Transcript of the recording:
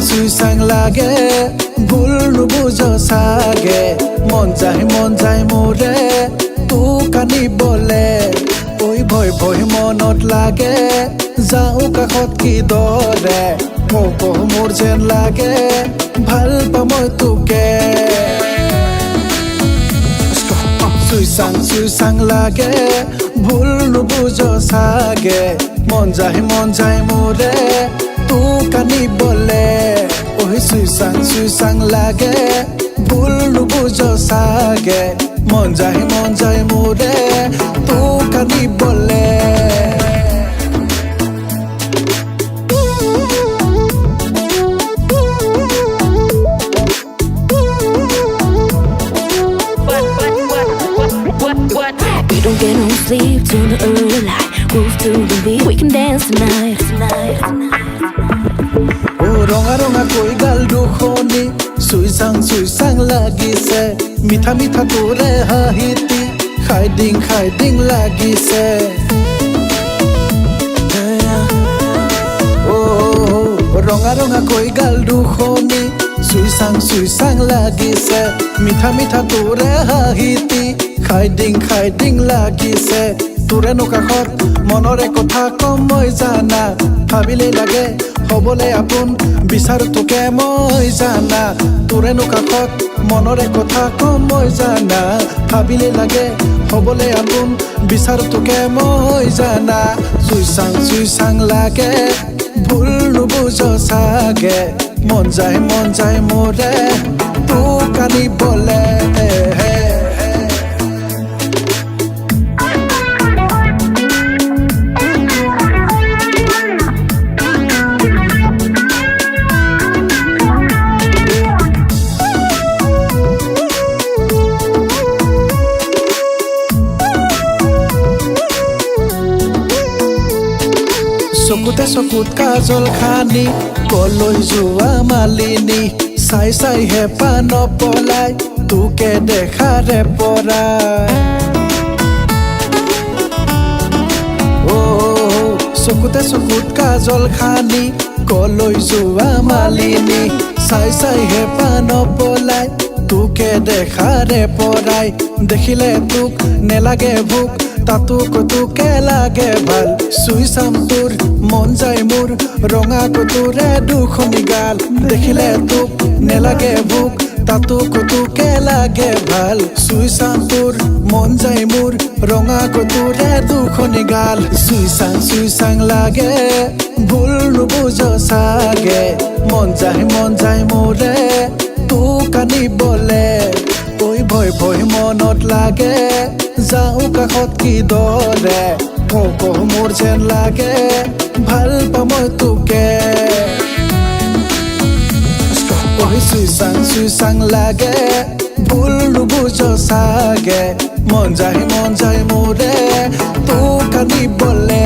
सुइसाङ लागे भुल्नु बुझो सागे मन যায় मोरे तू कानी बोले ओइ भय भय मनत लागे जाऊ काखत की दरे मोको मोर जेन लागे ভাল পা মই তোকে सुइसाङ लागे भुल्नु बुझो सागे मन যায় मोरे तू कानी बोले ओहि सुइसाङ लागे भुल्नु बुझो सागे मन যায় मोरे तू कानी बोले We don't get no sleep till the early light. Move to the beat, we can dance tonight. रंगा रंगा कोई गाल दुखनी सुइसाङ লাগিছে মিঠা মিঠা তোরে হাহিতি খাইডিং লাগিছে ও रंगा रंगा कोई गाल दुखनी सुइसाङ লাগিছে মিঠা মিঠা তোরে হাহিতি খাইডিং লাগিছে তোৰে নকাখত মনৰে কথা কম মই জানা ভাবিলে লাগে হবলে আপোন বিচাৰো তোকে মই জানা তোৰে নকাখত মনৰে কথা কম মই জানা ভাবিলে লাগে হবলে আপোন বিচাৰো তোকে মই জানা সুইসাং লাগে ভুল নুবুঝো সাগে মন যায় মোৰে তো কানি বলে চকুত কাজল খানি কলৈ যোৱা মালিনী চাই হেঁপা নপলাই তোকে দেখাৰে পৰাই চকুত কাজল খানি কলৈ যোৱা মালিনী চাই হেঁপা নপলাই তোকে দেখাৰে পৰাই দেখিলে তোক নেলাগে ভোক তোকে লাগে ভাল সুইসাম তোৰ মন যায় মোৰ ৰঙা তোৰে দুখনি গাল দেখিলে তোক নেলাগে ভোক তোকে লাগে ভাল সুইসাম তোৰ মন যায় মোৰ ৰঙা তোৰে দুখনি গাল সুইসাং লাগে ভুল নুবুঝো সাগে মন যায় মোৰে তো কানি বলে ওই ভয় মনত লাগে যাও কাখত কি দৰে মোকো মোৰ যেন লাগে ভাল পা মই তোকে ওই সুইসাং লাগে ভুল নুবুঝো সাগে মন যায় মোৰে তো কানি বলে